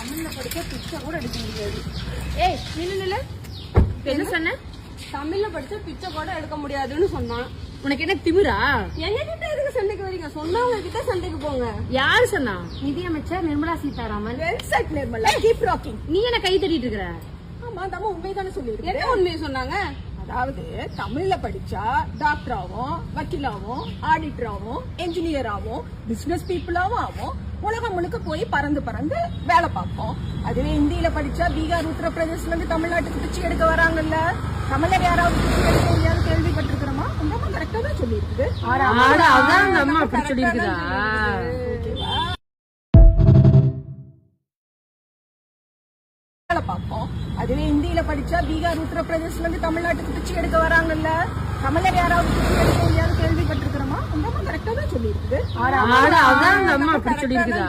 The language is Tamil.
தமிழ்ல படிச்சா பிச்சை கூட எடுக்க முடியாது. ஏய் நில்லு என்ன சொன்ன? தமிழ்ல படிச்சா பிச்சை கூட எடுக்க முடியாதுன்னு சொன்னான். உனக்கு என்ன திமிரா? எங்க கிட்ட எதுக்கு சண்டைக்கு வரீங்க? சொன்னவங்க கிட்ட சண்டைக்கு போங்க. யாரு சொன்னா? நிதியமைச்சர் Nirmala Sitharaman. Well set Nirmala, keep rocking. நீ என்ன கை தட்டிட்டு இருக்கிற? ஆமா, நம்ம உண்மைதானே சொல்லிருக்கேன். என்ன உண்மையை சொன்னாங்க? அதாவது தமிழ்ல படிச்சா டாக்டராவும், வக்கீலாவும், ஆடிட்டராவும், என்ஜினியராவும், பிசினஸ் பீப்புளாவும் ஆகும். உலகம் முழுக்க போய் பறந்து பறந்து வேலை பார்ப்போம். அதுவே இந்தியில படிச்சா பீகார், உத்தரப்பிரதேசல இருந்து தமிழ்நாட்டுக்கு பிச்சை எடுக்க வராங்கல்ல. தமிழர் யாராவது பிச்சை எடுக்க முடியாது கேள்விப்பட்டிருக்கிறோமா? அந்த அம்மா கரெக்டா தான் சொல்லி இருக்குது. அதான் அம்மா அப்படி சொல்லி இருக்குதா? வேலை பார்ப்போம். அதுவே இந்தியில படிச்சா பீகார், உத்தரப்பிரதேசல இருந்து தமிழ்நாட்டுக்கு பிச்சை எடுக்க வராங்கல்ல. தமிழர் யாராவது பிச்சை எடுக்க முடியாது கேள்விப்பட்டிருக்கிறோமா? அந்த அம்மா கரெக்டா தான் சொல்லி இருக்குது. அதான் அம்மா அப்படி சொல்லி இருக்குதா?